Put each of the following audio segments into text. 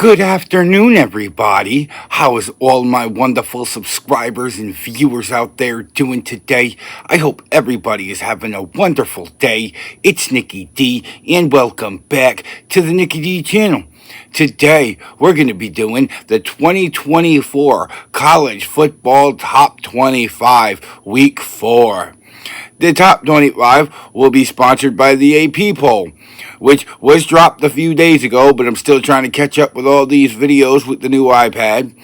Good afternoon, everybody. How is all my wonderful subscribers and viewers out there doing today? I hope everybody is having a wonderful day. It's Nicky D, and welcome back to the Nicky D channel. Today, we're going to be doing the 2024 College Football Top 25, Week 4. The Top 25 will be sponsored by the AP poll, which was dropped a few days ago, but I'm still trying to catch up with all these videos with the new iPad.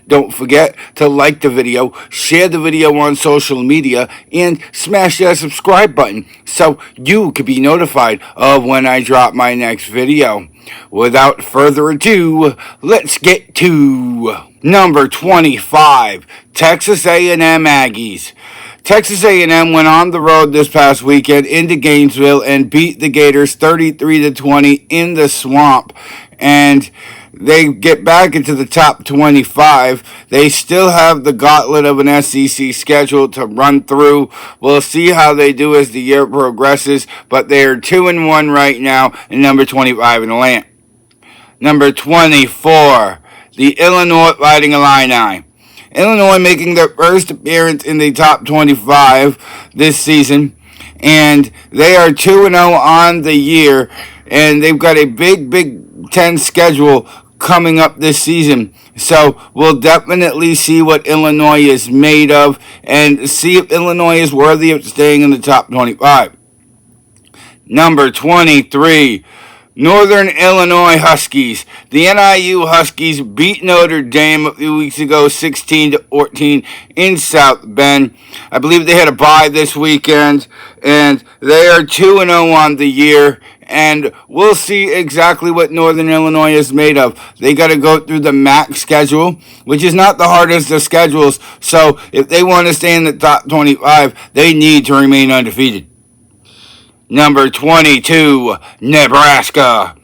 Don't forget to like the video, share the video on social media, and smash that subscribe button so you can be notified of when I drop my next video. Without further ado, let's get to number 25, Texas A&M Aggies. Texas A&M went on the road this past weekend into Gainesville and beat the Gators 33-20 in the Swamp, and they get back into the top 25. They still have the gauntlet of an SEC schedule to run through. We'll see how they do as the year progresses, but they are 2-1 right now, and number 25 in the land. Number 24, the Illinois Fighting Illini. Illinois making their first appearance in the top 25 this season, and they are 2-0 on the year, and they've got a Big Ten schedule coming up this season. So we'll definitely see what Illinois is made of and see if Illinois is worthy of staying in the top 25. Number 23, Northern Illinois Huskies. The NIU Huskies beat Notre Dame a few weeks ago, 16-14 in South Bend. I believe they had a bye this weekend, and they are 2-0 on the year, and we'll see exactly what Northern Illinois is made of. They got to go through the MAC schedule, which is not the hardest of schedules, so if they want to stay in the top 25, they need to remain undefeated. Number 22, Nebraska.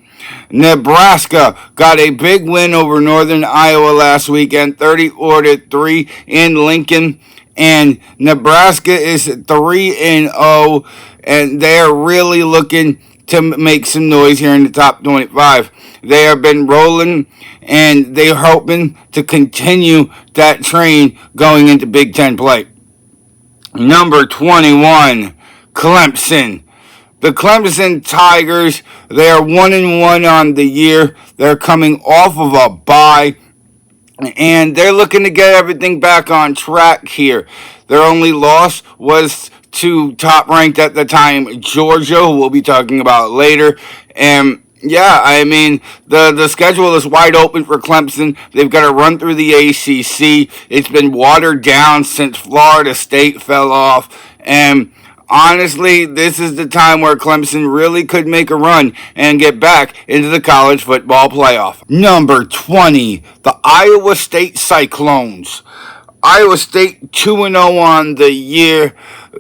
Nebraska got a big win over Northern Iowa last weekend, 34-3 in Lincoln, and Nebraska is 3-0, and they are really looking to make some noise here in the top 25. They have been rolling, and they're hoping to continue that train going into Big Ten play. Number 21, Clemson. The Clemson Tigers, they are 1-1 on the year. They're coming off of a bye, and they're looking to get everything back on track here. Their only loss was to top-ranked at the time Georgia, who we'll be talking about later. And yeah, I mean, the schedule is wide open for Clemson. They've got to run through the ACC. It's been watered down since Florida State fell off, and honestly, this is the time where Clemson really could make a run and get back into the college football playoff. Number 20, the Iowa State Cyclones. Iowa State 2-0 on the year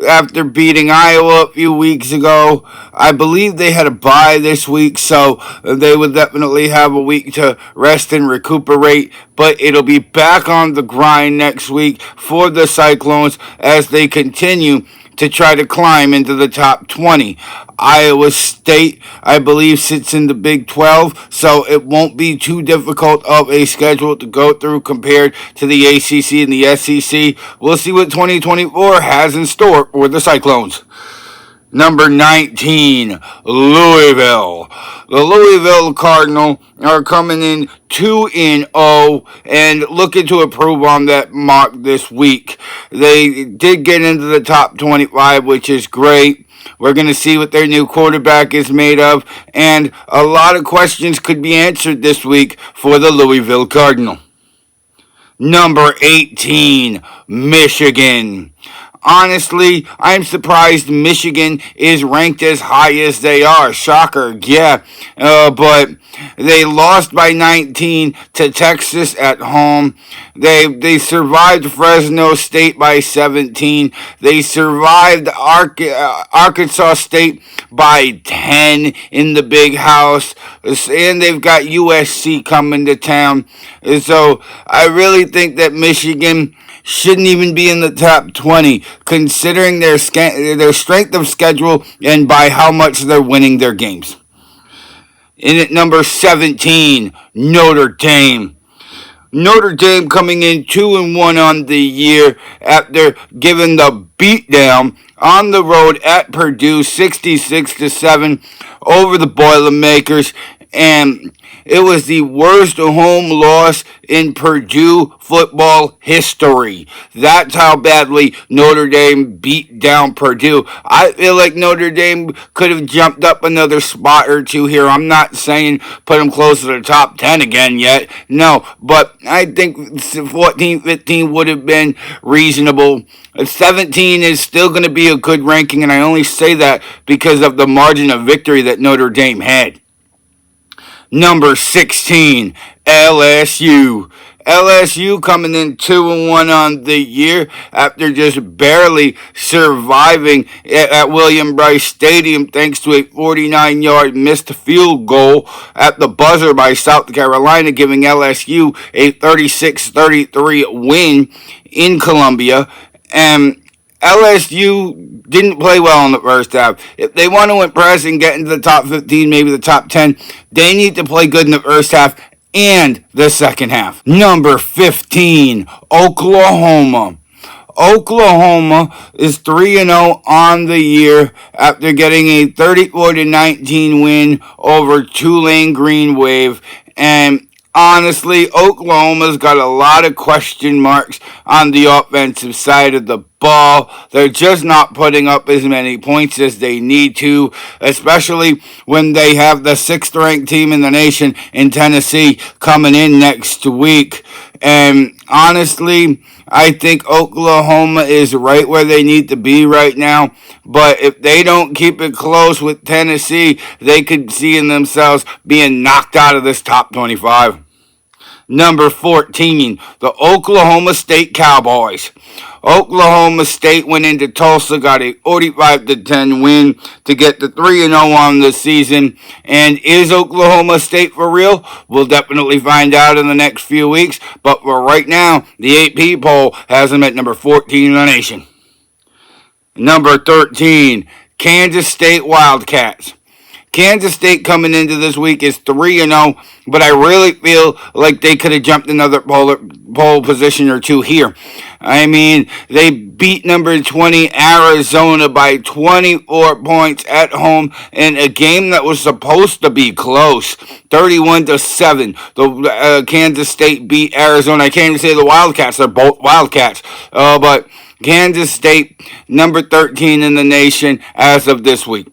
after beating Iowa a few weeks ago. I believe they had a bye this week, so they would definitely have a week to rest and recuperate, but it'll be back on the grind next week for the Cyclones as they continue to try to climb into the top 20. Iowa State, I believe, sits in the Big 12, so it won't be too difficult of a schedule to go through compared to the ACC and the SEC. We'll see what 2024 has in store for the Cyclones. Number 19, Louisville. The Louisville Cardinals are coming in 2-0 and looking to improve on that mark this week. They did get into the top 25, which is great. We're going to see what their new quarterback is made of, and a lot of questions could be answered this week for the Louisville Cardinals. Number 18, Michigan. Honestly, I'm surprised Michigan is ranked as high as they are. Shocker, yeah. But they lost by 19 to Texas at home. They survived Fresno State by 17. They survived Arkansas State by 10 in the Big House. And they've got USC coming to town. So I really think that Michigan shouldn't even be in the top 20, considering their strength of schedule and by how much they're winning their games. In at number 17, Notre Dame. Notre Dame coming in 2-1 on the year after giving the beatdown on the road at Purdue 66-7 over the Boilermakers, and it was the worst home loss in Purdue football history. That's how badly Notre Dame beat down Purdue. I feel like Notre Dame could have jumped up another spot or two here. I'm not saying put them close to the top 10 again yet. No, but I think 14, 15 would have been reasonable. 17 is still going to be a good ranking, and I only say that because of the margin of victory that Notre Dame had. Number 16, LSU. LSU coming in 2-1 on the year after just barely surviving at William Brice Stadium thanks to a 49-yard missed field goal at the buzzer by South Carolina, giving LSU a 36-33 win in Columbia. And LSU didn't play well in the first half. If they want to impress and get into the top 15, maybe the top 10, they need to play good in the first half and the second half. Number 15, Oklahoma. Oklahoma is 3-0 on the year after getting a 34-19 win over Tulane Green Wave. And honestly, Oklahoma's got a lot of question marks on the offensive side of the ball. They're just not putting up as many points as they need to, especially when they have the 6th-ranked team in the nation in Tennessee coming in next week. And honestly, I think Oklahoma is right where they need to be right now. But if they don't keep it close with Tennessee, they could see in themselves being knocked out of this top 25. Number 14, the Oklahoma State Cowboys. Oklahoma State went into Tulsa, got a 45-10 win to get to 3-0 on the season. And is Oklahoma State for real? We'll definitely find out in the next few weeks. But for right now, the AP poll has them at number 14 in the nation. Number 13, Kansas State Wildcats. Kansas State coming into this week is 3-0, but I really feel like they could have jumped another pole position or two here. I mean, they beat number 20 Arizona by 24 points at home in a game that was supposed to be close, 31-7. The Kansas State beat Arizona. I can't even say the Wildcats; they're both Wildcats, but Kansas State, number 13 in the nation as of this week.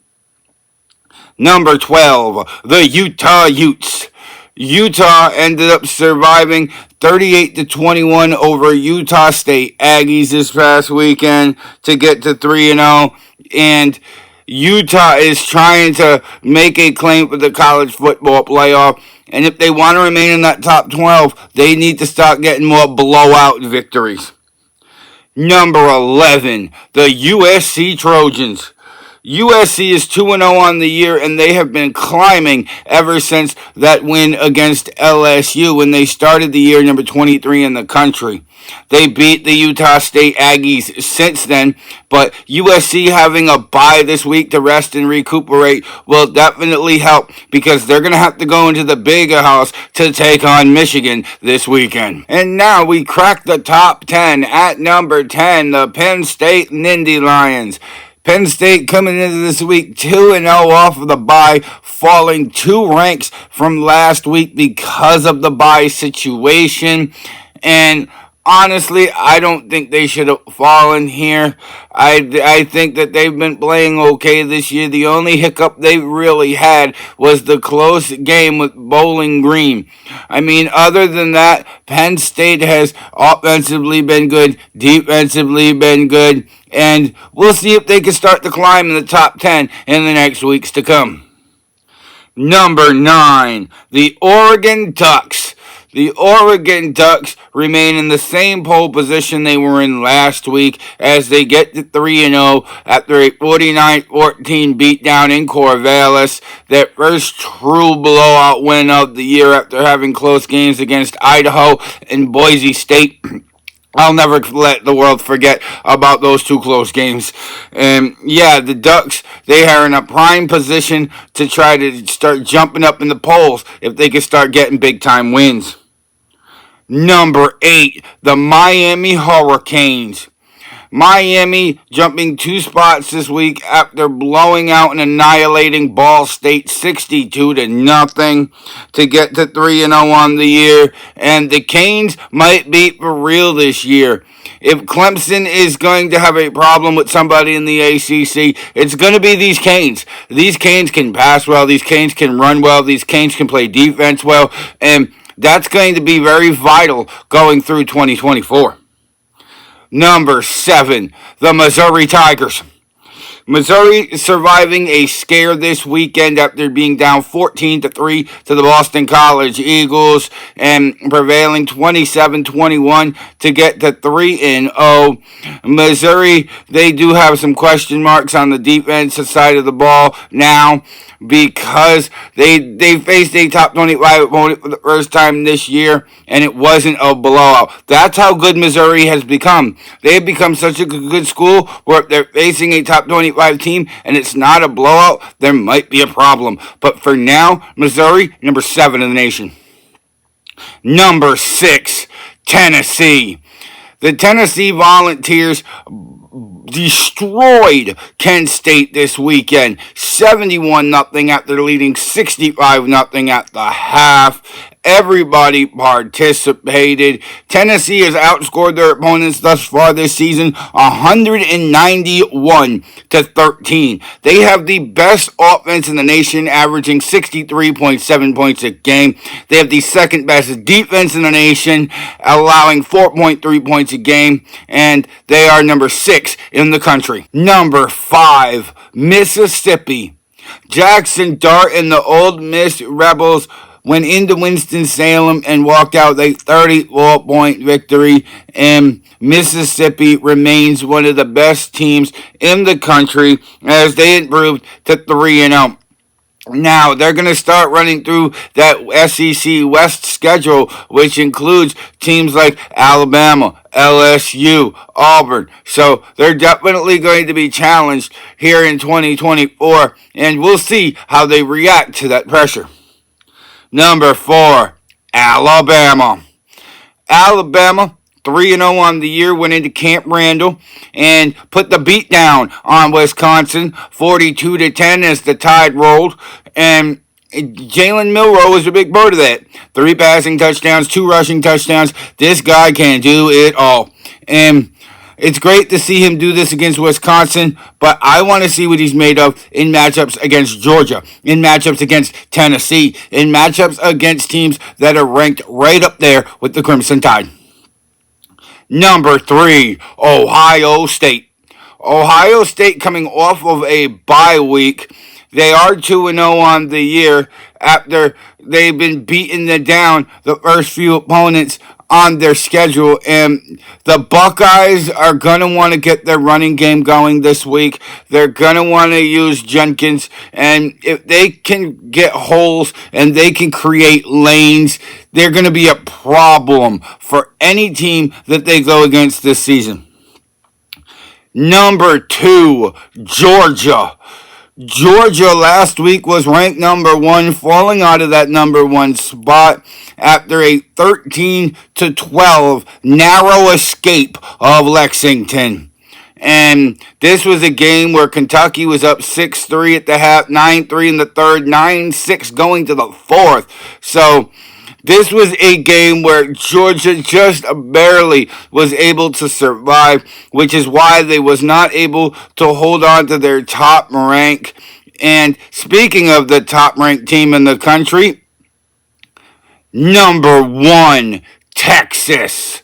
Number 12, the Utah Utes. Utah ended up surviving 38-21 over Utah State Aggies this past weekend to get to 3-0. And Utah is trying to make a claim for the college football playoff. And if they want to remain in that top 12, they need to start getting more blowout victories. Number 11, the USC Trojans. USC is 2-0 on the year, and they have been climbing ever since that win against LSU when they started the year number 23 in the country. They beat the Utah State Aggies since then, but USC having a bye this week to rest and recuperate will definitely help because they're going to have to go into the bigger house to take on Michigan this weekend. And now we crack the top 10. At number 10, the Penn State Nittany Lions. Penn State coming into this week 2-0 off of the bye, falling 2 ranks from last week because of the bye situation. And honestly, I don't think they should have fallen here. I think that they've been playing okay this year. The only hiccup they really had was the close game with Bowling Green. I mean, other than that, Penn State has offensively been good, defensively been good, and we'll see if they can start to climb in the top 10 in the next weeks to come. Number 9, the Oregon Ducks. The Oregon Ducks remain in the same pole position they were in last week as they get to 3-0 after a 49-14 beatdown in Corvallis. Their first true blowout win of the year after having close games against Idaho and Boise State. I'll never let the world forget about those two close games. And yeah, the Ducks, they are in a prime position to try to start jumping up in the polls if they can start getting big time wins. Number 8, the Miami Hurricanes. Miami jumping 2 spots this week after blowing out and annihilating Ball State 62 to nothing to get to 3-0 on the year. And the Canes might be for real this year. If Clemson is going to have a problem with somebody in the ACC, it's going to be these Canes. These Canes can pass well. These Canes can run well. These Canes can play defense well. And that's going to be very vital going through 2024. Number 7, the Missouri Tigers. Missouri surviving a scare this weekend after being down 14-3 to the Boston College Eagles and prevailing 27-21 to get to 3-0. Missouri, they do have some question marks on the defensive side of the ball now because they faced a top 25 opponent for the first time this year, and it wasn't a blowout. That's how good Missouri has become. They have become such a good school where if they're facing a top 25 team and it's not a blowout, there might be a problem. But for now, Missouri, number 7 in the nation. Number 6, Tennessee. The Tennessee Volunteers destroyed Kent State this weekend, 71-0 after leading 65-0 at the half. Everybody participated. Tennessee has outscored their opponents thus far this season 191-13. They have the best offense in the nation, averaging 63.7 points a game. They have the second best defense in the nation, allowing 4.3 points a game, and they are number 6 in the country. Number 5, Mississippi. Jackson Dart and the Ole Miss Rebels went into Winston-Salem and walked out a 34-point victory, and Mississippi remains one of the best teams in the country as they improved to 3-0. Now, they're going to start running through that SEC West schedule, which includes teams like Alabama, LSU, Auburn. So they're definitely going to be challenged here in 2024, and we'll see how they react to that pressure. Number 4, Alabama. Alabama, 3-0 on the year, went into Camp Randall and put the beat down on Wisconsin, 42-10 as the Tide rolled. And Jalen Milroe was a big part of that. 3 passing touchdowns, 2 rushing touchdowns. This guy can do it all. And it's great to see him do this against Wisconsin, but I want to see what he's made of in matchups against Georgia, in matchups against Tennessee, in matchups against teams that are ranked right up there with the Crimson Tide. Number 3, Ohio State. Ohio State coming off of a bye week. They are 2-0 on the year after they've been beating down the first few opponents on their schedule, and the Buckeyes are going to want to get their running game going this week. They're going to want to use Jenkins, and if they can get holes and they can create lanes, they're going to be a problem for any team that they go against this season. Number 2, Georgia. Georgia last week was ranked number 1, falling out of that number 1 spot after a 13-12 narrow escape of Lexington. And this was a game where Kentucky was up 6-3 at the half, 9-3 in the third, 9-6 going to the fourth. So this was a game where Georgia just barely was able to survive, which is why they was not able to hold on to their top rank. And speaking of the top ranked team in the country, number 1, Texas.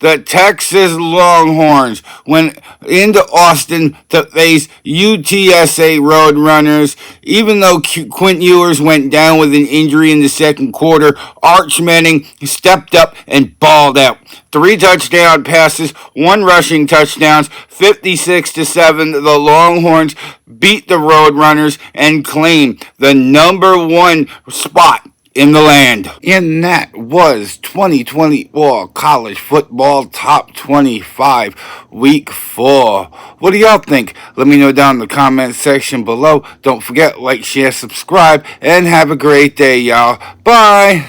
The Texas Longhorns went into Austin to face UTSA Roadrunners. Even though Quint Ewers went down with an injury in the second quarter, Arch Manning stepped up and balled out. 3 touchdown passes, 1 rushing touchdowns, 56-7. The Longhorns beat the Roadrunners and claimed the number 1 spot in the land. And that was 2024 College Football Top 25, Week 4. What do y'all think? Let me know down in the comment section below. Don't forget, like, share, subscribe, and have a great day, y'all. Bye!